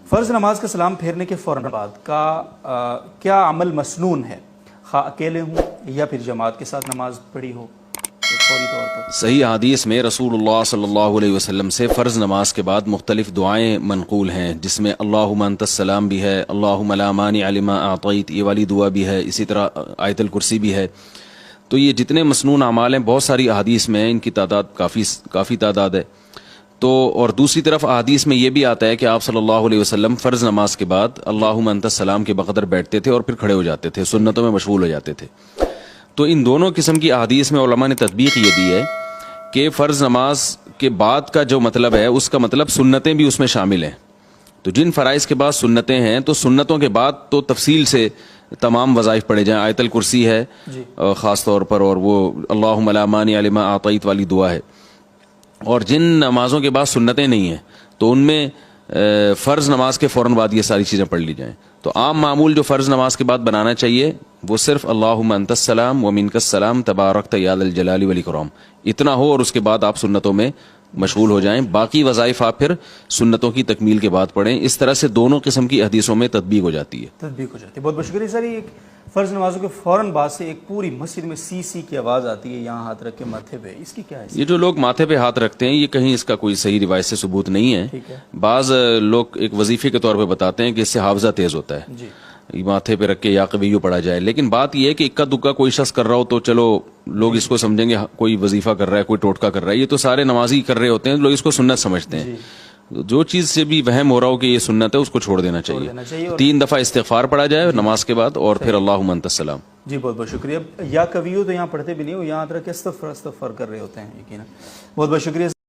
فرض نماز کا سلام پھیرنے کے فوراً بعد کا کیا عمل مسنون ہے، خواہ اکیلے ہوں یا پھر جماعت کے ساتھ نماز پڑھی ہو فوری طور پر؟ صحیح حدیث میں رسول اللہ صلی اللہ علیہ وسلم سے فرض نماز کے بعد مختلف دعائیں منقول ہیں، جس میں اللہم انت السلام بھی ہے، اللہم لا مانع لما اعطیت یہ والی دعا بھی ہے، اسی طرح آیت الکرسی بھی ہے۔ تو یہ جتنے مسنون اعمال ہیں بہت ساری احادیث میں ہیں، ان کی تعداد کافی تعداد ہے۔ تو اور دوسری طرف احادیث میں یہ بھی آتا ہے کہ آپ صلی اللہ علیہ وسلم فرض نماز کے بعد اللہم انت السلام کے بقدر بیٹھتے تھے اور پھر کھڑے ہو جاتے تھے، سنتوں میں مشغول ہو جاتے تھے۔ تو ان دونوں قسم کی احادیث میں علماء نے تطبیق یہ دی ہے کہ فرض نماز کے بعد کا جو مطلب ہے اس کا مطلب سنتیں بھی اس میں شامل ہیں۔ تو جن فرائض کے بعد سنتیں ہیں تو سنتوں کے بعد تو تفصیل سے تمام وظائف پڑھے جائیں، آیت الکرسی ہے خاص طور پر، اور وہ اللہم لا مانع لما اعطیت والی دعا ہے۔ اور جن نمازوں کے بعد سنتیں نہیں ہیں تو ان میں فرض نماز کے فوراً بعد یہ ساری چیزیں پڑھ لی جائیں۔ تو عام معمول جو فرض نماز کے بعد بنانا چاہیے وہ صرف اللہم انت السلام و منک السلام تبارکت یا ذا الجلال والاکرام اتنا ہو، اور اس کے بعد آپ سنتوں میں مشغول ہو جائیں، باقی وظائف آپ پھر سنتوں کی تکمیل کے بعد پڑھیں۔ اس طرح سے دونوں قسم کی حدیثوں میں تطبیق ہو جاتی ہے۔ بہت بہت شکریہ سر۔ ایک فرض نمازوں کے فوراً بعد سے ایک پوری مسجد میں سی سی کی آواز آتی ہے یہاں ہاتھ رکھ کے ماتھے پہ، اس کی کیا ہے؟ یہ جو لوگ ماتھے پہ ہاتھ رکھتے ہیں یہ کہیں اس کا کوئی صحیح روایت سے ثبوت نہیں ہے۔ بعض لوگ ایک وظیفے کے طور پہ بتاتے ہیں کہ اس سے حافظہ تیز ہوتا ہے، ماتھے پہ رکھ کے یا قویو پڑھا جائے، لیکن بات یہ ہے کہ اکا دکا کوئی شخص کر رہا ہو تو چلو لوگ اس کو سمجھیں گے کوئی وظیفہ کر رہا ہے، کوئی ٹوٹکا کر رہا ہے، یہ تو سارے نمازی کر رہے ہوتے ہیں، لوگ اس کو سنت سمجھتے ہیں۔ جو چیز سے بھی وہم ہو رہا ہو کہ یہ سنت ہے اس کو چھوڑ دینا چاہیے۔ 3 دفعہ استغفار پڑھا جائے نماز کے بعد اور پھر اللہم انت السلام۔ جی بہت بہت شکریہ۔ یا قویو تو یہاں پڑھتے بھی نہیں ہو، یہاں رکھ کے استغفار کر رہے ہوتے ہیں، یقینا۔ بہت بہت شکریہ۔